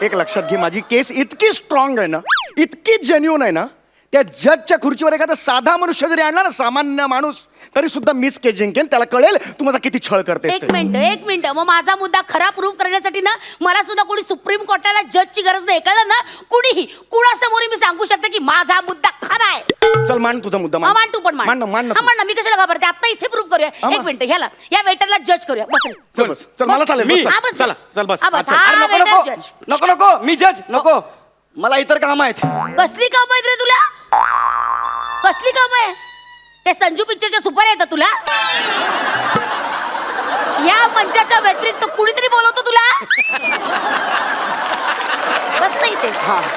एक लक्षात घे, माझी केस इतकी स्ट्रॉंग आहे ना, इतकी जेन्युन आहे ना, त्या जजच्या खुर्चीवर एखादा साधा मनुष्य जरी आणला ना, सामान्य माणूस, तरी सुद्धा मिस के जिंकेन. त्याला कळेल तू माझा किती छळ करतेस ते. एक मिनिट मग माझा मुद्दा खरा प्रूव्ह करण्यासाठी ना मला सुद्धा कोणी सुप्रीम कोर्टाला जजची गरज नाही. कळलं ना? कुणीही कुणासमोर मी सांगू शकते की माझा मुद्दा खरा आहे. चल मान तुझा मुद्दा. मान तू पण मान ना. मी कशाला घाबरते? आता इथे प्रूव्ह करूया. एक मिनिट, ह्याला या वेटरला जज करूया. बस चल बस, चल मला चालेल. बस, चला चल बस. नको नको मी जज नको, मला इतर काम आहेत. कसली काम आहेत रे तुला? कसली काम आहे? ते संजू पिक्चरच्या सुपर आहेत तुला? या मंचाच्या व्यतिरिक्त कुणीतरी बोलवतो तुला? बस नाही ते,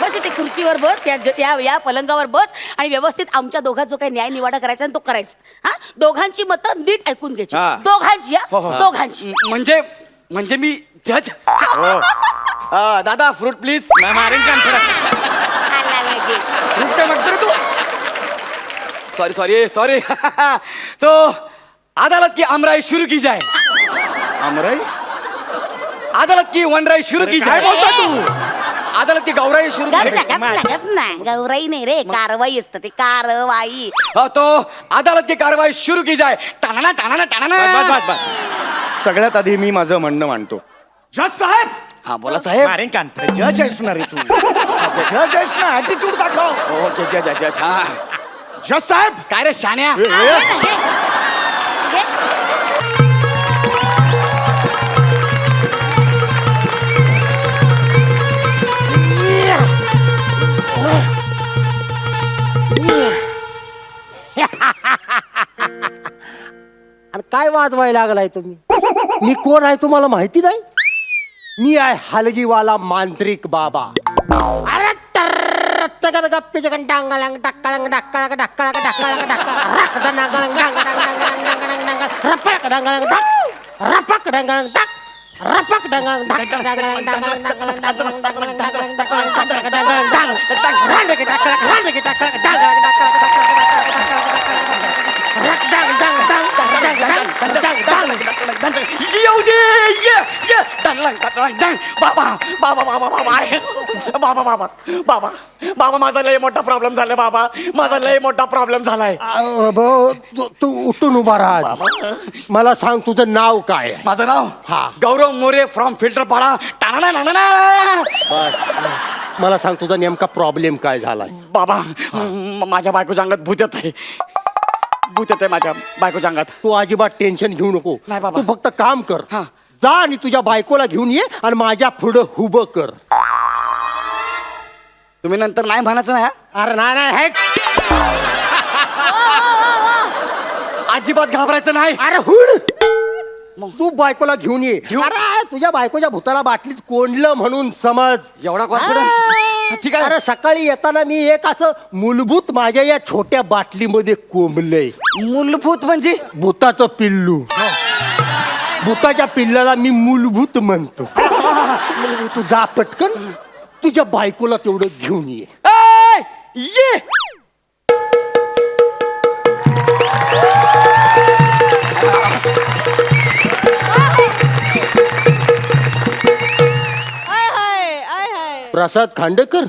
बस इथे खुर्चीवर बस, या पलंगावर बस आणि व्यवस्थित आमच्या दोघात जो काही न्याय निवाडा करायचा तो करायचा. हा, दोघांची मतं नीट ऐकून घ्यायची. दोघांची, दोघांची. म्हणजे मी जज. दादा फ्रूट प्लीज. मारेन का फ्रूट काय मागतो रे तू? सॉरी तो अदालत की अमराई शुरू की जाए. अमराई? अदालत की वनराई शुरू की जाए. बोलतोय तू? अदालत की गौराई शुरू की जाए. गौराई नाही रे, कारवाई असतं ते, कारवाई. तो अदालत की कारवाई शुरू की जाए. टाणा टाणा टाणा. बस. सगळ्यात आधी मी माझं म्हणणं मांडतो. जज साहेब. हा बोला साहेब. मारेन का? जज आहेस ना रे तू? जज आहेस ना, ऍटिट्यूड दाखव. ओके जज. हा जज साहेब. काय रे शान्या? काय वाजवायला लागलाय तुम्ही? मी कोण आहे तुम्हाला माहिती नाही? मी आहे हलगीवाला मांत्रिक बाबा. अरे गप्पीचे टांगळंग टाकळंग टाकळंग टाकळंग टाकळंग रपक डांगळंग टाक, रपक डांगळंग टाक, रपक डांगळंग टाक, डांगळंग डांगळंग डांगळंग डांगळंग डांगळंग डांगळंग डांगळंग डांगळंग डांग रांडे की टाकळंग रांडे की टाकळंग डांगळंग बाबा माझा लय मोठा प्रॉब्लेम झालाय. बाबा माझा लय मोठा प्रॉब्लेम झालाय. तू उठून उभा राहा. मला सांग तुझं नाव काय आहे? माझं नाव हा. गौरव मोरे फ्रॉम फिल्टरपाडा. टाणा टाणा. मला सांग तुझा नेमका प्रॉब्लेम काय झालाय? बाबा माझ्या बायकोच्या अंगात भूत आहे. माझ्या बायकोच्या अंगात. तू अजिबात टेन्शन घेऊ नको. नाही बाबा. तू फक्त काम कर. हा. जा आणि तुझ्या बायकोला घेऊन ये आणि माझ्या पुढं उभं कर. तुम्ही नंतर नाही म्हणायचं नाही. अरे नाही. अजिबात घाबरायचं नाही. अरे हुड. तू बायकोला घेऊन ये. अरे तुझ्या बायकोच्या भूताला बाटलीत कोंडलं म्हणून समज. एवढा कॉन्फिडन्स? ठीक आहे. अरे सकाळी येताना मी एक असं मूलभूत माझ्या या छोट्या बाटलीमध्ये कोंबलंय. मूलभूत म्हणजे? भूताचं पिल्लू. भूताच्या पिल्लाला मी मूलभूत म्हणतो. तू जा पटकन, तुझ्या बायकोला तेवढं घेऊन ये. ये प्रसाद खांडेकर.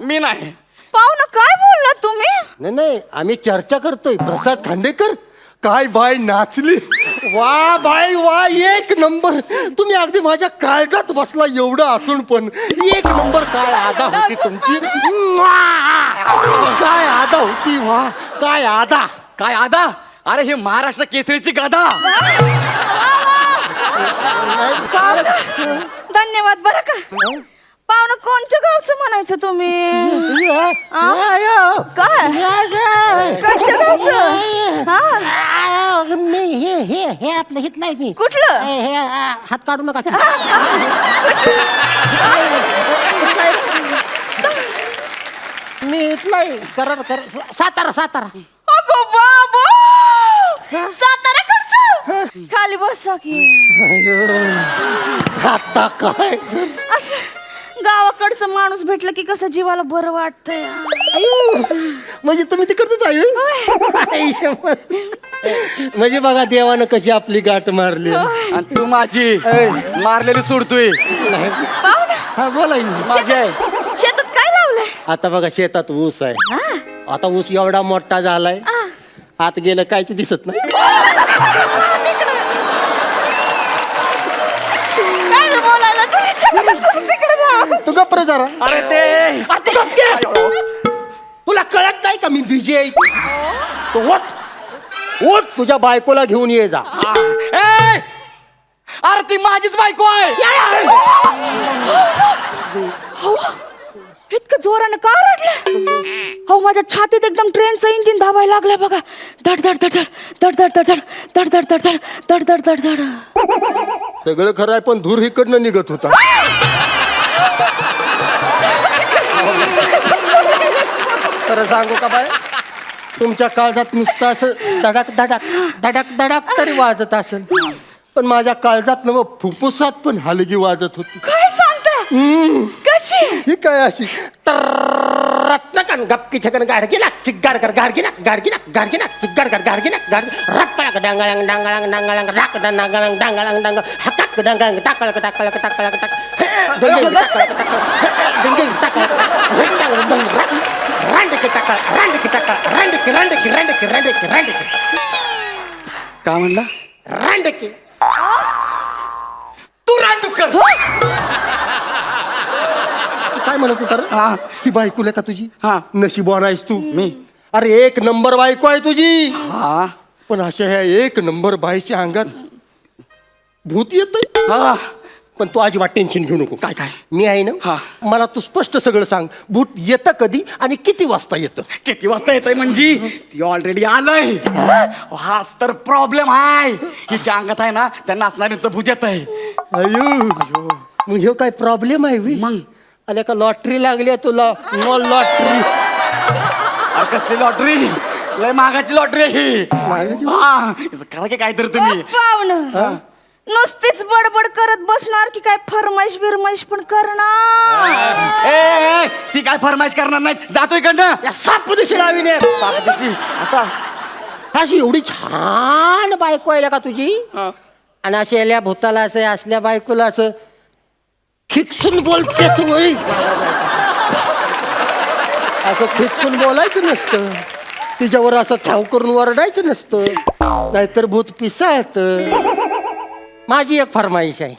मी नाही. पाहुणं काय बोलला तुम्ही? नाही आम्ही चर्चा करतोय. प्रसाद खांडेकर काय बाय नाचली. वा बाय वा, एक नंबर. तुम्ही अगदी माझ्या काळजात बसला एवढं असून पण एक नंबर. काय आदा होती तुमची. काय आदा होती. वा काय आदा. काय आदा? अरे हे महाराष्ट्र केसरीची गादा. धन्यवाद. बरं का पाहुणं, कोणत्या गावचं म्हणायचं तुम्ही? काय कोणत्या गावचं? हे आपलं हित नाही. मी कुठलं? हे हात काढू नका. मी इथलं कर सातारा. अगो बाबा, साताऱ्याकडचं. खाली बसा की. आता काय असं गावाकडचं माणूस भेटलं की कसं जीवाला बरं वाटतंय. अयो, म्हणजे तुम्ही तिकडचंच आहे आई शपथ. म्हणजे बघा देवानं कशी आपली गाठ मारली. आणि तू माझी मारलेली सोडतोय. हा बोला की. माझी आहे. शेतात काय लावलंय? आता बघा शेतात ऊस आहे. आता ऊस एवढा मोठा झालाय आत गेलं कायच दिसत नाही. काय रे बोलायला तुम्ही? चला, चला, तिकडे जा. तू गप्र जरा. अरे ते आता गप घे. तुला कळत नाही का मी बिझी आहे. तो ओट तुझ्या बायकोला घेऊन ये जा. ए! अरे ती माझीच बायको आहे. इतकं जोरानं का रडलं? हो माझ्या छातीत एकदम ट्रेनचं इंजिन धावायला लागलंय बघा. धड धड धड धड धड धड धड धड धड धड धड धड धड धड. सगळं खरं आहे पण धूर इकडनं निघत होता. खरं सांगू का बाय तुमच्या काळजात नुसतं असं धडक धडक धडक धडक तरी वाजत असेल पण माझ्या काळजात न फुफ्फुसात पण हलगी वाजत होती. काय सांगता? कशी? ही काय अशी रत्नकन गप्पी छकन गाडगी ना चिग्गाड कर गाडगी ना चिग्गाड कर गाडगी ना रप्पळक डांगळंग डांगळंग डांगळंग राक डांगळंग डांगळंग डांग हकाक डांगळंग टाकळक टाकळक टाकळक टाक डिंगिंग टाकळक रांडकी टाकळ रांडकी टाकळ रांडकी रांडकी रांडकी रांडकी रांडकी का म्हणला? रांडकी तू रानडुक्कर. काय म्हणत होता रे? हा. ही बायको आहे का तुझी? हा. नशीबवान आहेस तू. मी? अरे एक नंबर बायको आहे तुझी. हा. पण अशा ह्या एक नंबर बाईच्या अंगात भूत येत. हा. पण तू अजिबात टेन्शन घेऊ नको. काय? मी आहे ना. हा. मला तू स्पष्ट सगळं सांग. भूत येतं कधी आणि किती वाजता येतं? किती वाजता येतंय म्हणजे ती ऑलरेडी आलंय. हाच तर प्रॉब्लेम आहे. हिच्या अंगात आहे ना त्या नाचणाऱ्यांचं भूत येत आहे. अयो मग ह्यो काय प्रॉब्लेम आहे बे? मग आल्या का लॉटरी लागली तुला? No lottery. कसली लॉटरी? लय महागाची लॉटरी आहे ही. महागाची? हा. हिचं करा की काहीतरी तुम्ही. पाहुणं नुसतीच बडबड करत बसणार की काय फरमाईश बिरमाईश पण करणार? ए, ती काय फरमाईश करणार नाही. जातो इकडनं. या साप दिशी लावीने सापशीची. असा अशी एवढी छान बायको आहे का तुझी? हा. आणि अशा याल्या भूताला असं असल्या बायकोला असं खिकसून बोलते तू होय. असं खिकसून बोलायचं नसतं. तिच्यावर असं ठाव करून वरडायचं नसतं नाहीतर भूत पिसाळत. माझी एक फरमाईश आहे.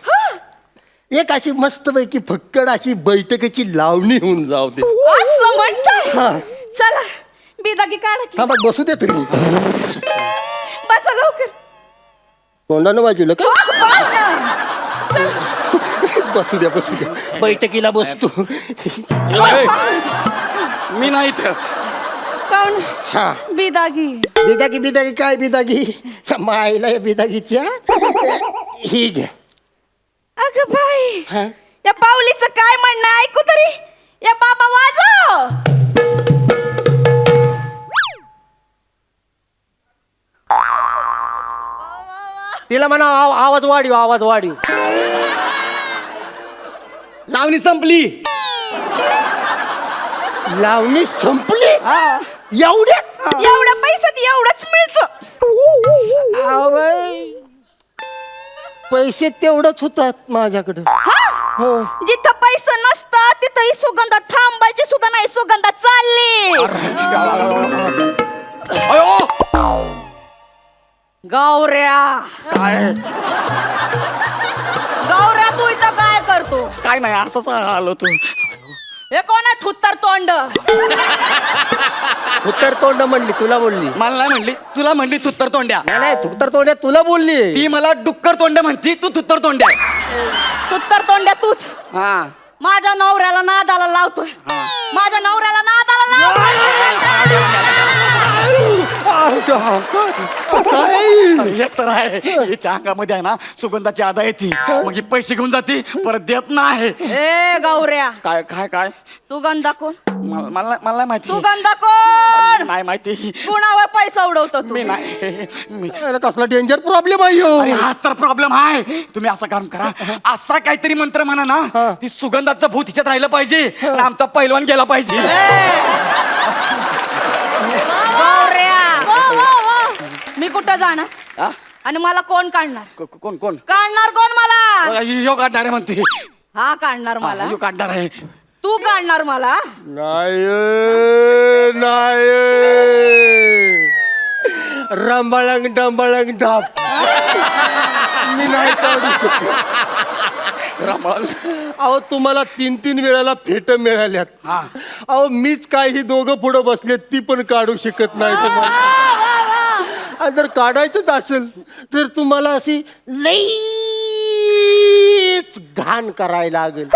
एक अशी मस्तपैकी फक्कड अशी बैठकीची लावणी होऊन जाऊ दे. असं म्हणताय? चला बिदागी काढा की. थांबा बसू दे तरी. बसा लवकर. तोंडानं बाजूला का? पाहुणं चल. बसू द्या बैठकीला बसतो. मी नाही इथं. पाहुणं हा बिदागी. बिदागी काय बिदागी? माईला या बिदागीच्या ही घ्या. अगं बाई हा? या पाऊलीचं काय म्हणणं ऐकू तरी. या बाबा वाजव. तिला म्हणा आवाज वाढीव. लावणी संपली. लावणी संपली एवढ्यात? एवढ्या पैशात एवढंच मिळतं. पैसे तेवढंच होतात माझ्याकडं. हो. जिथं पैसा नसतं तिथं ही सुगंधा थांबायची सुद्धा नाही. सुगंधा चालली. अयो गौऱ्या काय? गौऱ्या तू इथं काय करतो? काय नाही असंच आलो तू. हे कोण आहे थुत्तर तोंड? उत्तर तोंड म्हणली तुला बोलली? मला नाही म्हणली. तुला म्हणली तुत्तर तोंड्या. नाही उत्तर तोंड तुला बोलली. ती मला डुक्कर तोंड म्हणती. तू तुत्तर तोंड्या. थुत्तर तोंड्या तूच. हा. माझ्या नवऱ्याला नादाला लावतोय. माझ्या नवऱ्याला नादाला लावतोय. काय हेच तर आहे हिच्या अंगामध्ये आहे ना सुगंधाची आदा येते मग ही पैसे घेऊन जाते परत देत नाही ए गौऱ्या काय काय काय सुगंधा कोण मला नाही माहिती सुगंधा कोण नाही माहिती कुणावर पैसा उडवतो तू मी नाही मी अरे कसला डेंजर प्रॉब्लेम आहे ह्यो. अरे हाच तर प्रॉब्लेम आहे तुम्ही असं काम करा असा काहीतरी मंत्र म्हणा ना ती सुगंधाचं भूत हिच्यात राहिलं पाहिजे आणि आमचा पैलवान गेला पाहिजे गौऱ्या मी कुठं जाणार हा? आणि मला कोण काढणार कोण कोण काढणार कोण मला यो काढणार आहे म्हणते हा काढणार मला यो काढणार आहे तू काढणार मला नाही रंबाळंग डंबाळंग डाब मी नाही काढू शकत अहो तुम्हाला 3 वेळाला फेट मिळाल्यात हा. अहो मीच काय ही दोघं पुढं बसलेत ती पण काढू शकत नाही तुम्हाला आणि जर काढायचंच असेल तर तुम्हाला अशी लईच घाण करायला लागेल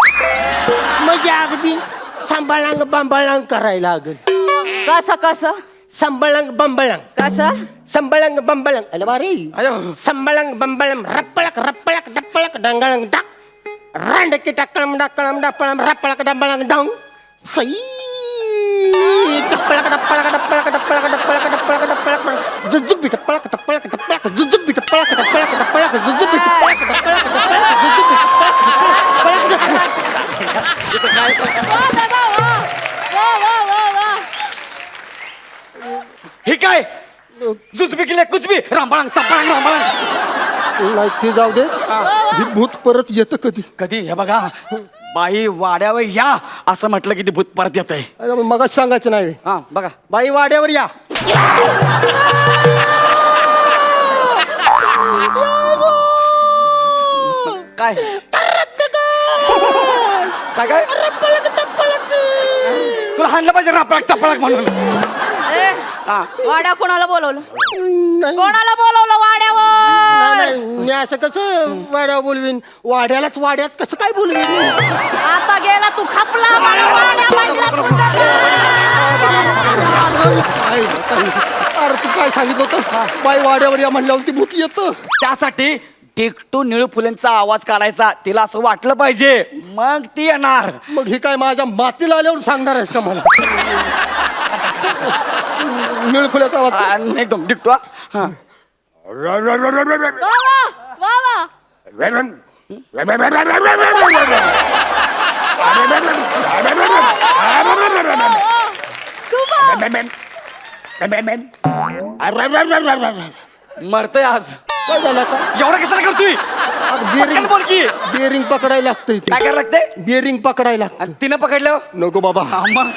म्हणजे अगदी सांभाळांग बांबाळांग करायला लागेल कसं कसं संबळंग बंबळंग कसं संबळंग बंबळंग अरे बारे अयो. संबळंग बंबळंग रप्पळक रप्पळक डप्पळक डंगळंग डाक रांडकी टाकळम डाकळम डापळम रप्पळक डंबळंग डांग सई टप्पळक डप्पळक डप्पळक डप्पळक डप्पळक डप्पळक डप्पळक जुजुबी टप्पळक टप्पळक टप्पळक जुजुबी टप्पळक टप्पळक टप्पळक जुजुबी टप्पळक टप्पळक टप्पळक जुजुबी हे काय जुजबी केले कुचबी रामबाळांग सापाळांग रामबाळांग नाही ते जाऊ दे ही भूत परत येतं कधी कधी हे बघा बाई वाड्यावर या असं म्हटलं की ते भूत परत येत आहे अरे मग सांगायचं नाही हा बघा बाई वाड्यावर या काय काय काय तुला हाणलं पाहिजे रापळाक टपळाक म्हणून ए, हा. वाड्या कोणाला बोलवलं नाही कोणाला बोलवलं वाड्यावर नाही, मी असं कसं वाड्यावर बोलवीन वाड्यालाच वाड्यात कसं काय बोलवीन आता गेला तू खापला मला वाड्या म्हटला तुझा अरे तू काय सांगितलं होतं बाई वाड्यावर या म्हणल्यावर ती भूत येतं त्यासाठी टिकटू निळू फुलेंचा आवाज काढायचा तिला असं वाटलं पाहिजे मग ती येणार मग हे काय माझ्या मातीला आल्यावर सांगणार आहेस का मला निळफुल्याचा आवाज आणि एकदम टिकटू हा वा वा वा वा मरतय आज काय झालं आता एवढं कशाला करतोय पटकन बोल की बिअरिंग पकडायला लागतंय काय करायला लागतंय बिअरिंग पकडायला आणि तिनं पकडलं नको बाबा मग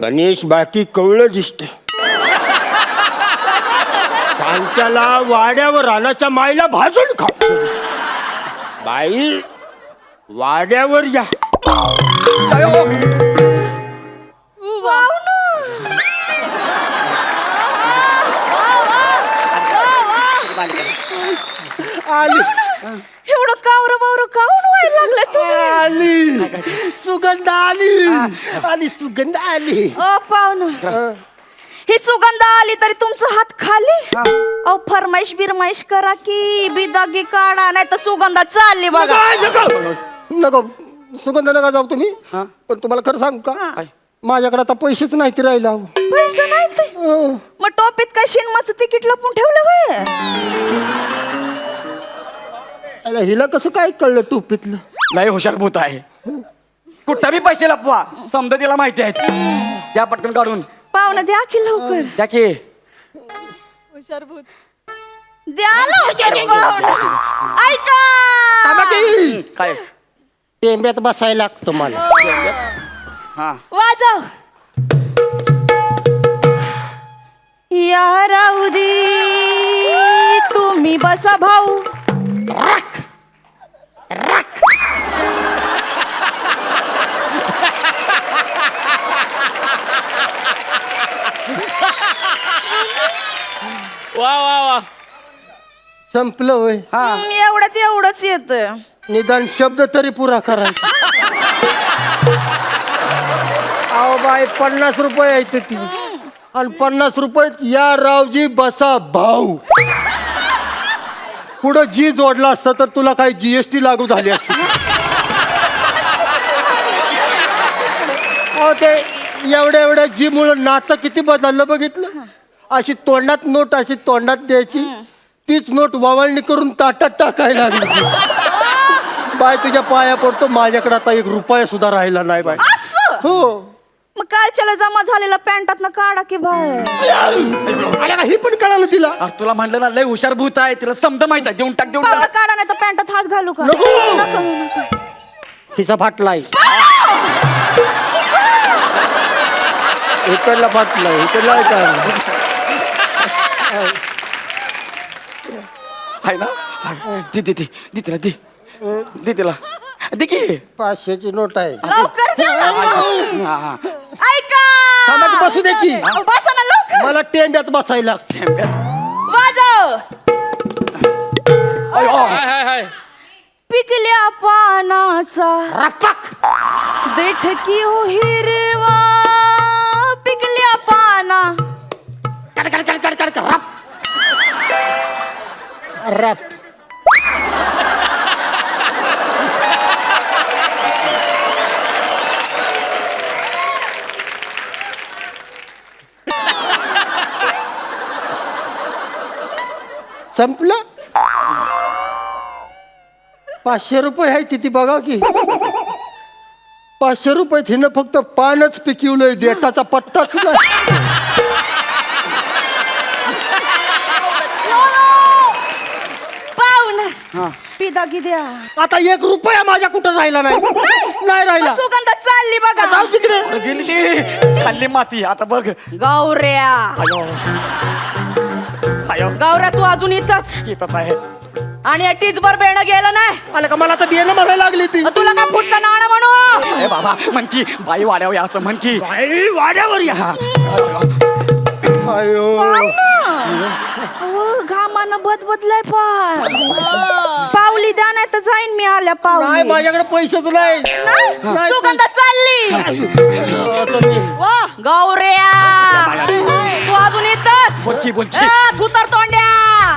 गणेश बाकी कवळं दिसत सांच्याला वाड्यावर रानाच्या माईला भाजून खा बाई वाड्यावर या आली एवढं कावर बावर काऊन व्हायला लागलं तुम्ही आली सुगंध आली आली सुगंध आली ओ पाहुणं ही सुगंध आली तरी तुमचा हात खाली अहो फरमाईश बिरमाईश करा की बिदागी काढा नाही तर सुगंधा चालली बघा नको सुगंध नका जाऊ तुम्ही पण तुम्हाला खरं सांगू का माझ्याकडे आता पैसेच नाही ते राहिला पैसा नाही ते मग टोपीत काय शिनमाचं तिकीट लपून ठेवलं होय हिला कसं काय कळलं टोपीतलं लय हुशार भूत आहे कुठं बी पैसे लपवा समजा तिला माहिती आहेत त्या पटकन काढून पाहुणं द्या की लवकर द्या की हुशार भूत द्या लवकर पाहुणं ऐका काय टेंब्यात बसायला लागतं मला हा वाजव या राऊदी तुम्ही बसा भाऊ वा वा वा संपलं होय एवढंच येत निदान शब्द तरी पुरा करायचा अहो बाई 50 रुपये आहेत ती आणि 50 रुपयात या रावजी बसा भाऊ. पुढं जी जोडला असतं तर तुला काही GST लागू झाली असती. अहो, ते एवढ्या जी मुळे नातं किती बदललं बघितलं. अशी तोंडात नोट अशी तोंडात द्यायची, तीच नोट वावळणी करून ताटात टाकायला लागली. बाय तुझ्या पाया पडतो, माझ्याकडे आता 1 रुपया सुद्धा राहिला नाही बाय. असं हो. मग कालच्याला जमा झालेला पॅन्टात ना काढा की बाहेर. अरे का ही पण कळालं तिला. अरे तुला म्हणलं ना लय हुशार भूत आहे, तिला समजा माहित आहे. देऊन टाक देऊन पावलं टाक. काढा नाही तर पॅन्टात हात घालू का? नको. नको, नको. खिसा फाटलाय. इकडला फाटलाय, इकडला काय. आहे ना. दे दे दे दे तिला दे दे तिला दे की. 500ची नोट आहे. लवकर द्या ना. हा, हा. ऐका थांबा की बसू दे की. बसा ना लवकर. मला टेंब्यात बसायला. वाजव. अयो. पिकल्या पानाचा बैठकी हो हिरवा. पिकल्या पाना रॅप. संपलं. 500 रुपये आहे तिथे बघा की. 500 रुपये हिनं फक्त पानच पिकवलंय, देठाचा पत्ताच नाही. पाहुणा पिदा की द्या. आता 1 रुपया माझ्या कुठं राहिला नाही. नाही राहिला. सुगंधात चालली बघा. जाऊ तिकडे. अरे गेली ती खाल्ली माती. आता बघ. गौऱ्या अयो अयो. गौऱ्या तू अजून इथंच. येतच आहे. आणि टीचभर बेणं गेलं नाही. आलं का मला तर बियाणं म्हणायला लागली ती. मग तुला का फुटका नाणं म्हणू. ए बाबा म्हण की बाई वाड्यावर या असं म्हण की. वाड्यावर या. अयो. घामानं बदबदलाय पार. पावली द्या नाही तर जाईन मी आल्या नाही पावली. माझ्याकडे पैसेच नाही. नाही. सुगंधात चालली. वा गौऱ्या तू अजून इथंच. बोल की बोल की. तू तर तोंड्या.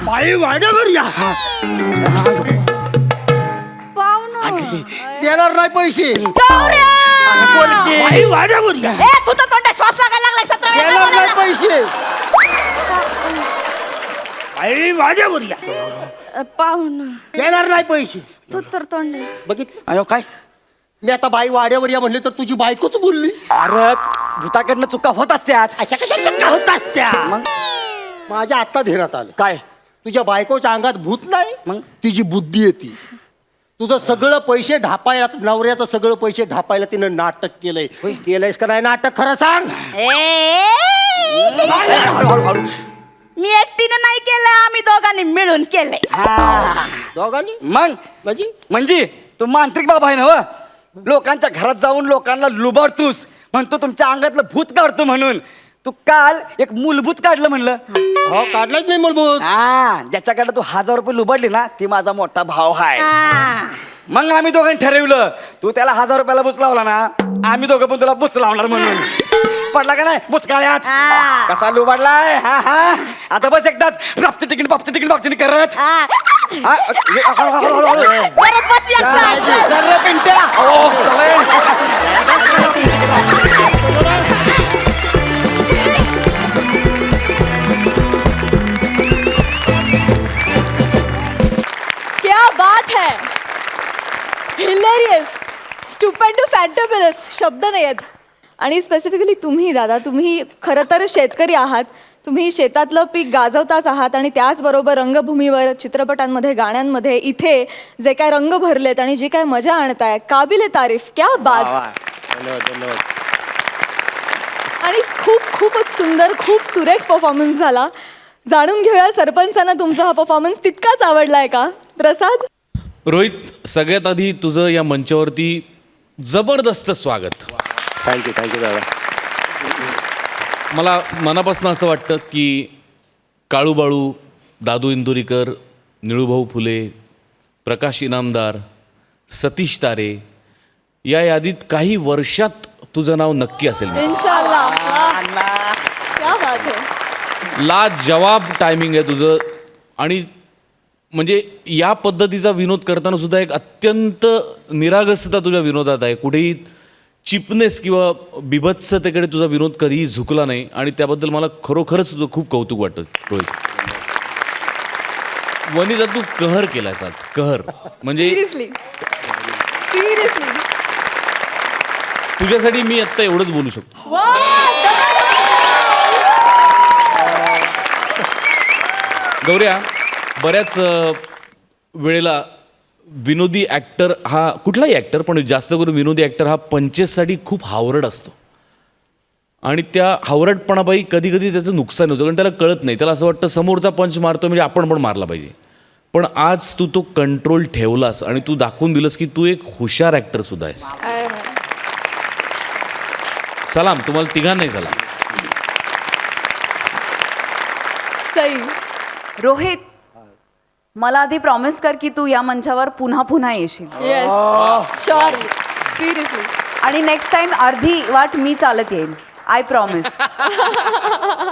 बाई वाड्यावर या. पाहुणं देणार नाही पैसे. गौऱ्या बोल की. बाई वाड्यावर या. तू तर तोंड्या श्वास लागायला लागलाय 17 देणार वेळा नाही बोलायला. पैसे. बाई वाड्यावर या. पाहुणं देणार नाही पैसे. तू तर तोंड्या. बघितलं. अयो काय. मी आता बाई वाड्यावर या म्हणले तर तुझी बायकोच बोलली. अरे भूताकडनं चुका होत असत्यात. अशा कशा चक्का होतात त्या. माझ्या आता ध्येयात आलं. काय. तुझ्या बायकोच्या अंगात भूत नाही, मग? तिची बुद्धी येते. तुझं सगळं पैसे ढापायला, नवऱ्याचं सगळं पैसे ढापायला तिनं नाटक केलंय. केलंयस का नाही नाटक खरं सांग. मी एकटीनं नाही केलं, आम्ही दोघांनी मिळून केलंय. दोघांनी मग म्हणजे तू मांत्रिक बाबा आहे ना व? लोकांच्या घरात जाऊन लोकांना लुबाडतोस. म्हणतो तुमच्या अंगातलं भूत काढतो म्हणून. तू काल एक मूलभूत काढलं म्हणलं. हो काढलाच नाही मूलभूत. हा ज्याच्याकडे तू 1000 रुपये लुबाडली ना ती माझा मोठा भाव आहे. मग आम्ही दोघांनी ठरवलं तू त्याला 1000 रुपयाला बुच लावला ना आम्ही दोघं पण तुला बुच लावणार म्हणून. पडला का नाही बुचकाळ्यात. कसा लुबाडलाय. हा हा आता बस एकदाच रापची तिकीट बापची तिकीट बापची करत. परत बस एकटा. पिंट्या. क्या बात है. हिलेरियस. स्टुपेंडो फॅन्टॅब्युलस शब्द नाही आहेत. आणि स्पेसिफिकली तुम्ही दादा, तुम्ही खरं तर शेतकरी आहात. तुम्ही शेतातलं पीक गाजवताच आहात आणि त्याचबरोबर रंगभूमीवर, चित्रपटांमध्ये, गाण्यांमध्ये इथे जे काय रंग भरलेत आणि जी काय मजा आणताय, काबिले तारीफ. क्या बात. आणि खूपच सुंदर, खूप सुरेख परफॉर्मन्स झाला. जाणून घेऊया सरपंचांना तुमचा हा परफॉर्मन्स तितकाच आवडलाय का. प्रसाद. रोहित, सगळ्यात आधी तुझं या मंचावरती जबरदस्त स्वागत. थँक्यू दादा. मला मनापासून असं वाटतं की काळूबाळू, दादू इंदुरीकर, निळूभाऊ फुले, प्रकाश इनामदार, सतीश तारे या यादीत काही वर्षात तुझं नाव नक्की असेल. इन्शाअल्लाह. क्या बात. बात है. लाजवाब टायमिंग आहे तुझं. आणि म्हणजे या पद्धतीचा विनोद करताना सुद्धा एक अत्यंत निरागसता तुझ्या विनोदात आहे. कुठेही चिपनेस किंवा बिभत्सतेकडे तुझा विनोद कधीही झुकला नाही आणि त्याबद्दल मला खरोखरच तुझं खूप कौतुक वाटतं रोहित. वनिता तू कहर केलायस आज, कहर. म्हणजे सिरियसली सिरियसली. तुझ्यासाठी मी आत्ता एवढंच बोलू शकतो. गौऱ्या, बऱ्याच वेळेला विनोदी ॲक्टर हा, कुठलाही ॲक्टर पण जास्त करून विनोदी ॲक्टर हा पंचेससाठी खूप हावरट असतो आणि त्या हावरटपणापायी कधी कधी त्याचं नुकसान होतं कारण त्याला कळत नाही. त्याला असं वाटतं समोरचा पंच मारतो म्हणजे आपण पण मारला पाहिजे. पण आज तू तो कंट्रोल ठेवलास आणि तू दाखवून दिलंस की तू एक हुशार ॲक्टर सुद्धा आहेस. सलाम तुम्हाला तिघांनाही सलाम. सई. रोहित, मला आधी प्रॉमिस कर की तू या मंचावर पुन्हा पुन्हा येशील. Yes surely seriously. आणि नेक्स्ट टाइम अर्धी वाट मी चालत येईन. I promise.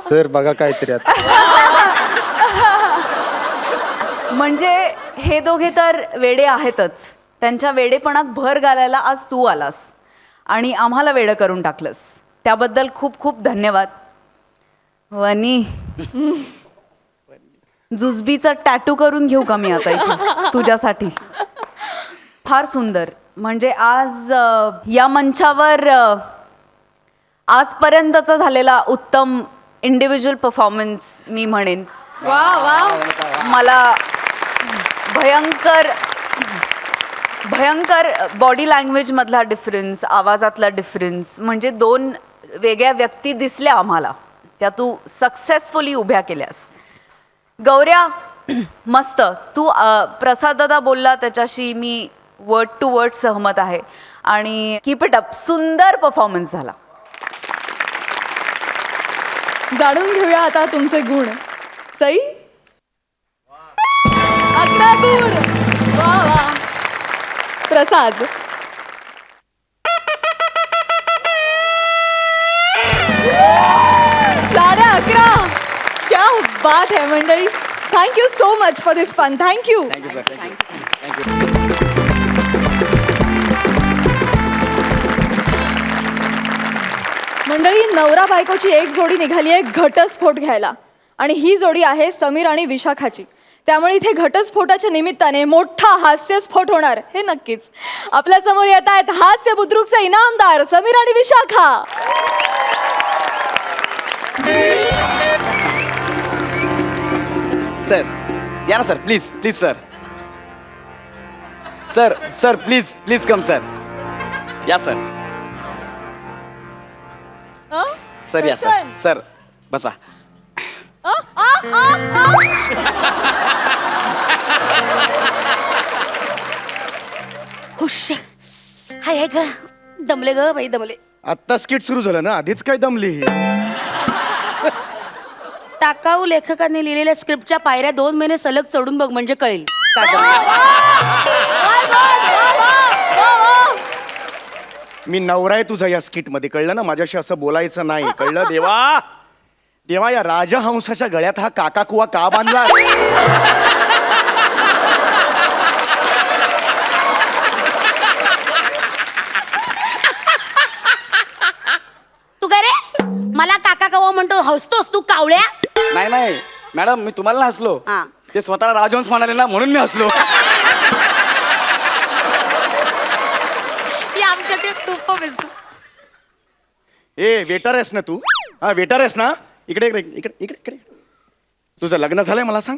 सर बघा काहीतरी आता. म्हणजे हे दोघे तर वेडे आहेतच. त्यांच्या वेडेपणात भर घालायला आज तू आलास आणि आम्हाला वेडं करून टाकलंस. त्याबद्दल खूप खूप धन्यवाद. वनी, जुजबीचा टॅटू करून घेऊ का मी आता इथे तुझ्यासाठी? फार सुंदर. म्हणजे आज या मंचावर आजपर्यंतचा झालेला उत्तम इंडिव्हिज्युअल परफॉर्मन्स मी म्हणेन. वा वा. मला भयंकर भयंकर बॉडी लँग्वेजमधला डिफरन्स, आवाजातला डिफरन्स, म्हणजे दोन वेगळ्या व्यक्ती दिसल्या आम्हाला. त्या तू सक्सेसफुली उभ्या केल्यास. गौऱ्या, मस्त. तू प्रसाद दादा बोलला त्याच्याशी मी वर्ड टू वर्ड सहमत आहे. आणि कीप इट अप. सुंदर परफॉर्मन्स झाला. जाणून घेऊया आता तुमचे गुण. सई. 11 गुण. वा वा. प्रसाद. साडे 11. क्या बात है मंडळी. Thank you so much for this fun. Thank you. मंडळी, नवरा बायकोची एक जोडी निघाली आहे घटस्फोट घ्यायला आणि ही जोडी आहे समीर आणि विशाखाची. त्यामुळे इथे घटस्फोटाच्या निमित्ताने मोठा हास्यस्फोट होणार हे नक्कीच. आपल्या समोर येत आहेत हास्य बुद्रुकचे इनामदार समीर आणि विशाखा. सर या ना sir, please please sir. Sir sir please please come sir. या सर. सर या सर. सर बसा. हुश. हाय हाय ग. दमले ग बाई, दमले. आत्ता स्किट सुरू झालं ना, आधीच काय दमली ही. टाकाऊ लेखकांनी लिहिलेल्या स्क्रिप्टच्या पायऱ्या 2 महिने सलग चढून बघ म्हणजे कळेल. मी नवरा आहे तुझा या स्किट मध्ये, कळलं ना? माझ्याशी असं बोलायचं नाही, कळलं? देवा देवा, या राजहंसाच्या गळ्यात हा काका कुवा का बांधला? तू काय रे मला काका कवा म्हणतो, हसतोस तू कावळ्या? नाही नाही मॅडम, मी तुम्हाला नाही हसलो. हा. ते स्वतःला राजहंस म्हणाले ना म्हणून मी हसलो. आमच्या ते सुपर तू. ए वेटर आहेस ना तू? हा वेटर आहेस ना? इकडे इकडे इकडे इकडे इकडे. तुझं लग्न झालंय मला सांग.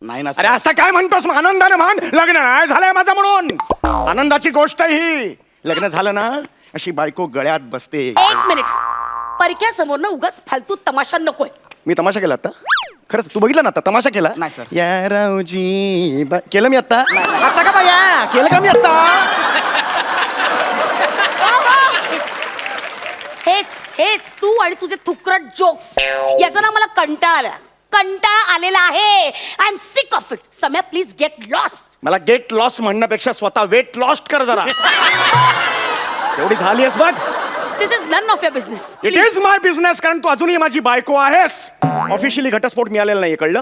नाही ना अरे सर. असं काय म्हणतोस? मग आनंदाने म्हण लग्न नाही झालंय माझं म्हणून. आनंदाची गोष्ट ही. लग्न झालं ना अशी बायको गळ्यात बसते. 1 मिनिट. परक्या समोर ना उगाच फालतू तमाशा नकोय. मी तमाशा केला आता? खरंच तू बघितलं ना आता तमाशा केला? नाही, सर. या रावजी केलं मी आता? आता का बाया केलं का मी आता? हेच हेच तू आणि तुझे थुकरट जोक्स, याचा ना मला कंटाळा आलेला आहे. I am sick of it. Samya please get lost. मला गेट लॉस्ट म्हणण्यापेक्षा स्वतः वेट लॉस्ट कर जरा. एवढी झाली आहेस बघ. This is none of your business. It is my business, कारण तू अजूनही माझी बायको आहेस. ऑफिशियली घटस्फोट मिळालेला नाही, कळलं?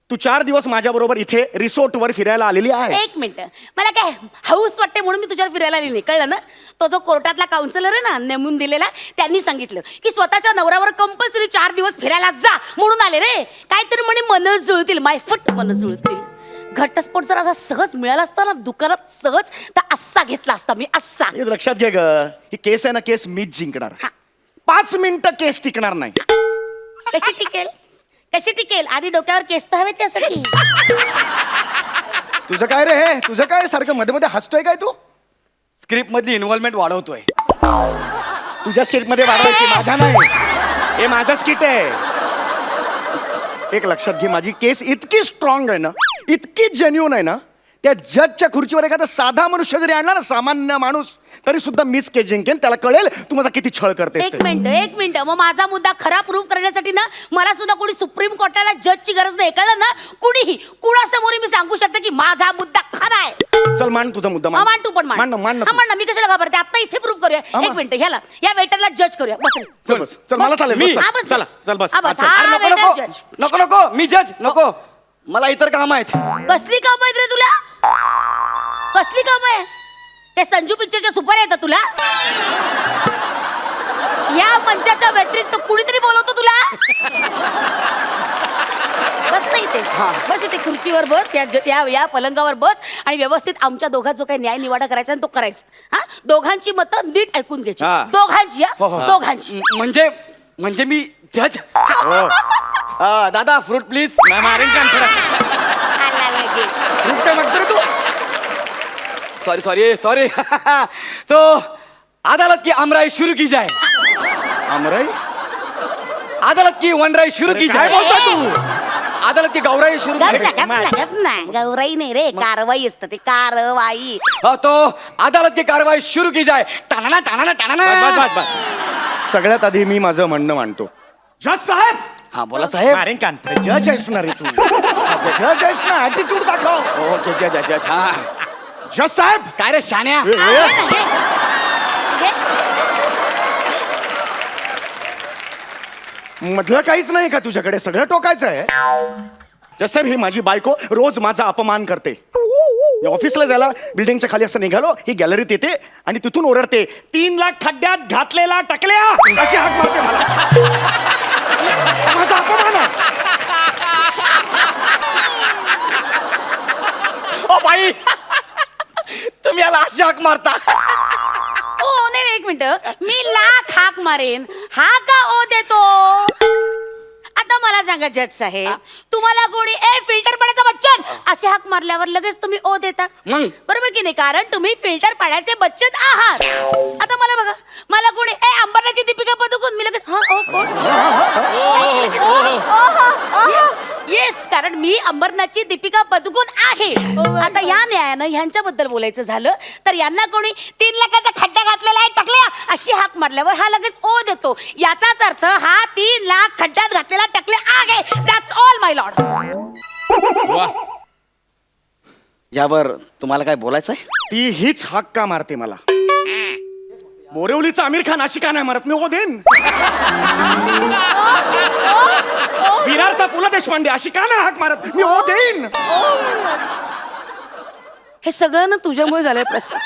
तू 4 दिवस माझ्या बरोबर इथे रिसोर्टवर फिरायला आलेली आहेस. एक मिनिट, मला काय हाऊस वाटते म्हणून मी तुझ्यावर फिरायला आली नाही, कळलं ना? तो जो कोर्टातला काउन्सिलर आहे ना, नेमून दिलेला, त्यांनी सांगितलं की स्वतःच्या नवऱ्यावर कंपल्सरी 4 दिवस फिरायला जा म्हणून आले रे. काहीतरी म्हणे मन जुळतील, माय फुट मन जुळतील. घटस्फोट जर असा सहज मिळाला असता ना दुकानात सहज, तर असा घेतला असता मी, असा. हे लक्षात घे ग, ही केस आहे ना, केस मीच जिंकणार. हा. 5 मिनिटं केस टिकणार नाही. कशी टिकेल? कशी टिकेल? आधी डोक्यावर केस तर हवे त्यासाठी. तुझं काय रे हे? तुझं काय सारखं मध्ये मध्ये हसतोय काय तू? स्क्रिप्ट मधली इन्व्हॉल्वमेंट वाढवतोय. तुझ्या स्किट मध्ये वाढवायची, माझ्या नाही. हे माझं स्किट आहे. एक लक्षात घे, माझी केस इतकी स्ट्रॉंग आहे ना, इतकी जेन्युन आहे ना, त्या जजच्या खुर्चीवर एखादा साधा मनुष्य जरी आणला ना, सामान्य माणूस, तरी सुद्धा मिस केस जिंकेन. त्याला कळेल तू माझा किती छळ करतेस एक ते. मिनिट, मग माझा मुद्दा खरा प्रूव्ह करण्यासाठी ना मला सुद्धा कोणी सुप्रीम कोर्टाला जजची गरज नाही, कळलं ना? कुणीही कुणासमोर मी सांगू शकते की माझा मुद्दा खरा आहे. चल मान तुझा मुद्दा. हा, मान तू पण मान. मान ना, मान ना हा, तू. मान ना. मी कशाला घाबरते? आता इथे प्रूव्ह करूया. हा, एक मान. मिनिट, ह्याला या वेटरला जज करूया. बस रे. चल बस, चल मला चालेल. मी- बस, हा, चल. बस, चला बस. चल बस. हा, बस. चल. हा. अरे नको वेटर नको जज. नको नको, मी जज नको, मला इतर काम आहेत. कसली काम आहेत रे तुला? कसली काम आहे? ते संजू पिक्चरच्या सुपर येतात तुला? या मंचाच्या व्यतिरिक्त कुणीतरी बोलवतो तुला? बस नाही ते, बस इथे खुर्चीवर बस, या पलंगावर बस आणि व्यवस्थित आमच्या दोघात जो काही न्याय निवाडा करायचा ना, तो करायचा. हा, दोघांची मतं नीट ऐकून घ्यायची. हा. दोघांची, हा, दोघांची. म्हणजे मी जज. हो. दादा फ्रूट प्लीज. मारेन का थोडा? आला लागे. रूट काय मागतो रे तू? सॉरी तो अदालत की अमराई शुरू की जाए. अमराई? अदालत की वनराई शुरू की काय जाए. बोलतोय तू? अदालत की गौराई शुरू की जाए. गप ना, गौराई नाही रे, कारवाई असतं ते, कारवाई. तो अदालत की कारवाई शुरू की जाए. टाणा टाणा टाणा. बस. सगळ्यात आधी मी माझं म्हणणं मांडतो. जज साहेब, हा बोला साहेब. मारेन कान. जज आहेस ना रे तू? जज आहेस ना, ऍटिट्यूड दाखव. ओके जज हा. जज साहेब, काय रे शान्या? मधलं काहीच नाही का तुझ्याकडे? सगळं टोकायचं आहे. जज साहेब, ही माझी बायको रोज माझा अपमान करते. ऑफिसला जायला बिल्डिंगच्या खाली असं निघालो, ही गॅलरीत येते आणि तिथून ओरडते, 3 लाख खड्ड्यात घातलेला टकल्या, अशी हाक मारते मला. माझा अपमान आहे. ओ बाई, तुम्ही याला अशी हाक मारता? ओ नाही, एक मिनिट, मी लाख हाक मारेन, हा का ओ देतो? आता मला सांगा जज साहेब, तुम्हाला कोणी ए फिल्टर पाण्याचा बच्चन असे हाक मारल्यावर लगेच तुम्ही ओ देता? मग? बरोबर की नाही? कारण तुम्ही फिल्टर पाण्याचे बच्चन आहात. आता मला बघा, मला कोणी ए अंबरनाथची दीपिका पदुकोण, मी लगेच हा ओ कोण? येस, कारण मी अंबरनाथची दीपिका पदुकोण आहे. आता या न्यायानं ह्यांच्याबद्दल बोलायचं झालं तर यांना कोणी 3 लाखाचा खड्डा घातलेला आहे टकल्या अशी हाक मारल्यावर हा लगेच ओ देतो. याचाच अर्थ हा 3 लाख खड्ड्यात घातलेला टकल्या आहे. That's all my Lord. वा. यावर तुम्हाला काय बोलायचं आहे? ती हीच हाक का मारते मला? बोरिवलीचा आमिर खान अशी का नाही मारत? मी ओ देईन. विरारचा पु ल देशपांडे अशी का नाही हाक मारत? मी ओ देईन. हे सगळं ना तुझ्यामुळे झालंय प्रश्न.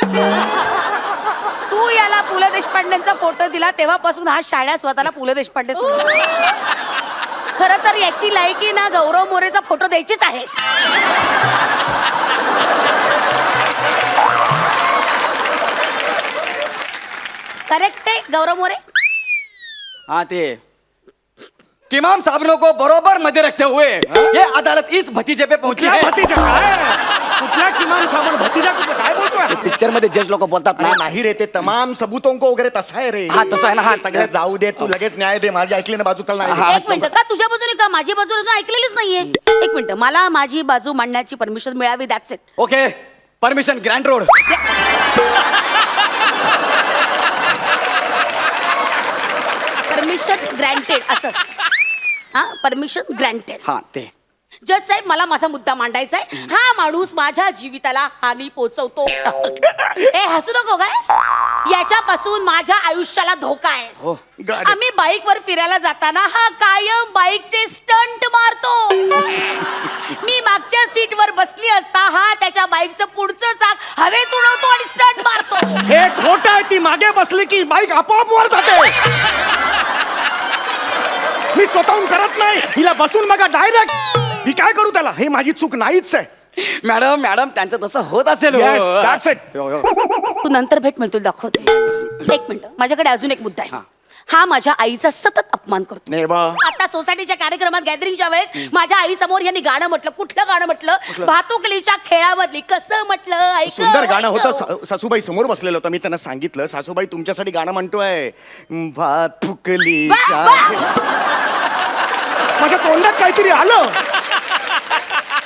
तू याला पु ल देशपांडेंचा फोटो दिला तेव्हापासून हा शाळा स्वतःला पु ल देशपांडे खर तर याची लायकी ना गौरव मोरेचा फोटो द्यायचीच आहे. करेक्ट आहे गौरव मोरे? हाँ ते किमाम साहबों को बरोबर मध्य रखते हुए ये अदालत इस भतीजे पे पहुंची कुठला है. भतीजा काय? कुठला किमान साबण भतीजा? कुठला काय बोलतोय? पिक्चर मध्ये जज लोक बोलतात ना. अरे नाही रे, ते तमाम सबूतों को वगैरे तसं आहे रे. हा, तसं आहे ना, हा. सगळं जाऊ दे, तू लगेच न्याय दे. माझी ऐकली ना बाजू, चल नाही. हा. एक मिनिट, का तुझ्या बाजूने का माझी बाजू अजून ऐकलेलीच नाहीये? एक मिनिट, मला माझी बाजू मांडण्याची परमिशन मिळावी. That's it. Okay, permission Grant road. Permission granted असं असतं. हा, परमिशन ग्रँटेड. हा ते जज साहेब मला माझा मुद्दा मांडायचा आहे. हा माणूस माझ्या जीविताला हानी पोचवतो. ए हसू नको काय, याच्यापासून माझ्या आयुष्याला धोका आहे. got it. आम्ही बाईकवर फिरायला जाताना हा कायम बाईकचे स्टंट मारतो. मी मागच्या सीटवर बसली असता हा त्याच्या बाईकचं पुढचं चाक हवेत उडवतो आणि स्टंट मारतो. हे खोट आहे. ती मागे बसली की बाईक आपोआप वर जाते. मी स्वतःहून करत नाही. हिला बसून बघा डायरेक्ट. मी काय करू त्याला? हे माझी चूक नाहीच आहे. मॅडम मॅडम त्यांचं तसं होत असेल हो. Yes, that's it. तू नंतर भेट मिळतो दाखवते. एक मिनिट, माझ्याकडे अजून एक मुद्दा आहे. हा माझ्या आईचा सतत अपमान करतो. नाही बा. आता सोसायटीच्या कार्यक्रमात गॅदरिंगच्या वेळेस माझ्या आई समोर यांनी गाणं म्हटलं. कुठलं गाणं म्हटलं? भातुकलीच्या खेळामधली. कसं म्हटलं? ऐक. सुंदर गाणं होतं. सासूबाई समोर बसलेलं होतं. मी त्यांना सांगितलं, सासूबाई तुमच्यासाठी गाणं म्हणतोय. भात फुकली. माझ्या तोंडात काहीतरी आलं.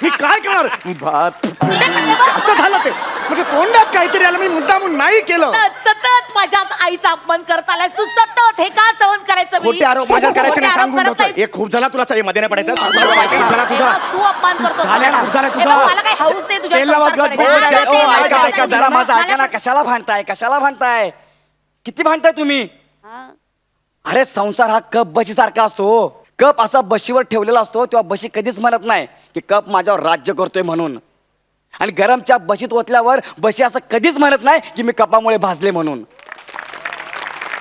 मी काय करणार? भात असं झालं ते. म्हणजे तोंडात काहीतरी आलं. मी मुद्दामून नाही केलं. सतत माझ्याच आईचा अपमान करत आलास तू. सतत हे का सहन करायचं? मी? खोटे आरोप माझ्या करायचे नाही खोटे आरोप सांगून करत ठेवतोय. नाही. हे खूप झाला तुला मध्ये नाही पडायचं. खूप झाला तुझा. तू अपमान करतो. झालं ना, खूप झालं तुझं. हे बघ, मला काही हौस नाही तुझ्या तेल लावत संसार गं, करायची. ऐका, मला तेल ऐका लावायचं ऐका जरा नाही. माझं ऐका ना. मला- कशाला भांडताय कशाला भांडताय? किती भांडताय तुम्ही? हा. अरे संसार हा कप बशी सारखा असतो. कप असा बशीवर ठेवलेला असतो तेव्हा बशी कधीच म्हणत नाही की कप माझ्यावर राज्य करतोय म्हणून. आणि गरमच्या बशीत ओतल्यावर बशी असं कधीच म्हणत नाही की मी कपामुळे भाजले म्हणून.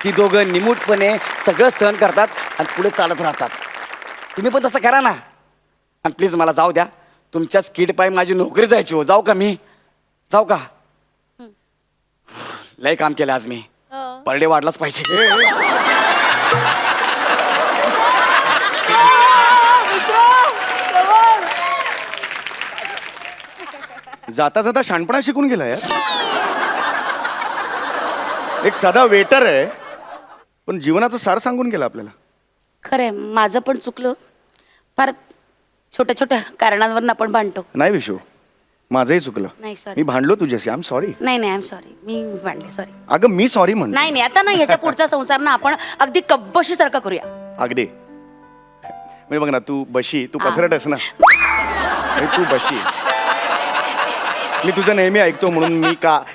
ती दोघं निमूटपणे सगळं सहन करतात आणि पुढे चालत राहतात. तुम्ही पण तसं करा ना. आणि प्लीज मला जाऊ द्या. तुमच्या स्किट पाय माझी नोकरी जायची हो. जाऊ का मी? जाऊ का? लय काम केलं आज मी. पर डे वाढलाच पाहिजे. जाता जाता शाणपणा शिकून गेला यार. एक साधा वेटर आहे पण जीवनाचं सार सांगून गेला आपल्याला. खरंय, माझं पण चुकलं. फार छोट्या छोट्या कारणांवर आपण भांडतो. नाही विशू, माझंही चुकलं. नाही, sorry. मी भांडलो तुझ्याशी. I am sorry. नाही नाही, आय एम सॉरी. मी भांडले, सॉरी. अगं मी सॉरी म्हणतो. नाही नाही, आता ना ह्याच्या पुढचा संसार ना आपण अगदी कब्बशी सारखा करूया. अगदी. मी बघ ना, तू बशी, तू पसरटस ना. हे तू बशी. मी तुझं नेहमी ऐकतो म्हणून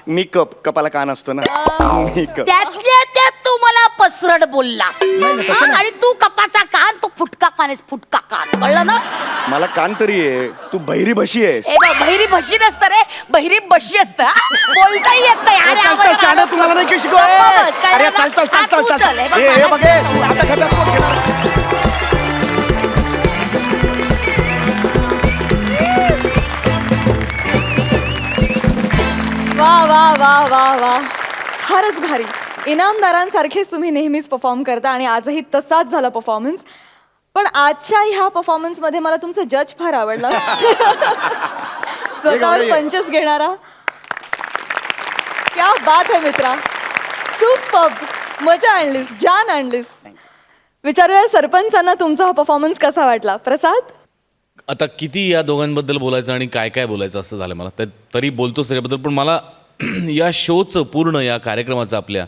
मी कपाला कान असतो ना. मी कप. त्यातल्या त्यात तू मला पसरट बोललास. हा, आणि तू कपाचा कान, तो फुटका कान आहेस. फुटका कान, कळलं ना? मला कान तरी आहे. तू बहिरी बशी आहेस. ए बा, बहिरी बशी नसतं रे, बहिरी बशी असतं. हा? बोलताही येत नाही. अरे, चल, आवाज- शाणं, तुम्हाला नाही की शिकव. बस, कळलं अरे ना? चल चल हा, चल तू चल चल. हे बघ, हे मला बघ हे. सांग. आता घरात कोण घेणार? वा वा वा वा वा, फारच भारी. इनामदारांसारखेच तुम्ही नेहमीच परफॉर्म करता आणि आजही तसाच झाला परफॉर्मन्स. पण आजच्या ह्या परफॉर्मन्समध्ये मला तुमचं जज फार आवडला. स्वतःवर पंचस घेणारा. क्या बात है मित्रा. सुपर्ब. मजा आणलीस, जान आणलीस. विचारूया सरपंचांना तुमचा हा परफॉर्मन्स कसा वाटला. प्रसाद? आता किती या दोघांबद्दल बोलायचं आणि काय काय बोलायचं असं झालं मला. तरी बोलतोच त्याच्याबद्दल. पण मला या शोचं पूर्ण या कार्यक्रमाचं आपल्या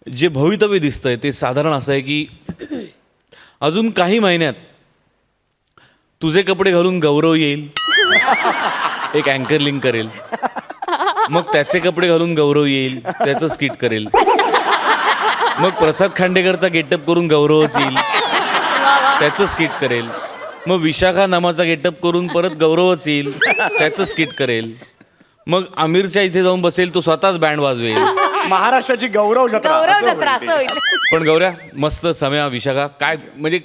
जे भवितव्य दिसतंय ते साधारण असं आहे की अजून काही महिन्यात तुझे कपडे घालून गौरव येईल, एक अँकर लिंक करेल. मग त्याचे कपडे घालून गौरव येईल, त्याचं स्किट करेल. मग प्रसाद खांडेकरचा गेटअप करून गौरवच येईल, त्याचं स्किट करेल. मग विशाखा नामाचा गेटअप करून परत गौरवच येईल, त्याचं स्किट करेल. मग आमिरच्या इथे जाऊन बसेल, तो स्वतःच बँड वाजवेल. महाराष्ट्राची गौरव जत्रा. गौरव असं जत्रा होईल असं ते. होईल. पण गौऱ्या मस्त, सम्या, विशाखा काय म्हणजे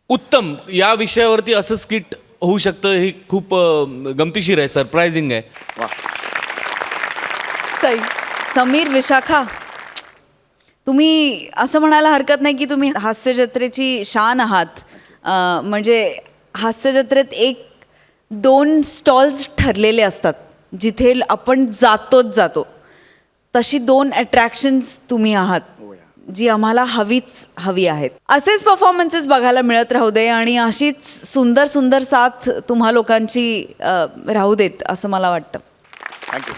उत्तम. या विषयावरती असं स्किट होऊ शकतं हे खूप गमतीशीर आहे, सरप्रायझिंग आहे. सई? समीर, विशाखा, तुम्ही असं म्हणायला हरकत नाही की तुम्ही हास्य जत्रेची शान आहात. म्हणजे हास्य जत्रेत 1-2 स्टॉल्स ठरलेले असतात जिथे आपण जातोच जातो. तशी 2 अट्रॅक्शन्स तुम्ही आहात जी आम्हाला हवी आहेत. असेच परफॉर्मन्सेस बघायला मिळत राहू दे आणि अशीच सुंदर सुंदर साथ तुम्हा लोकांची राहू देत असं मला वाटतं. थँक्यू.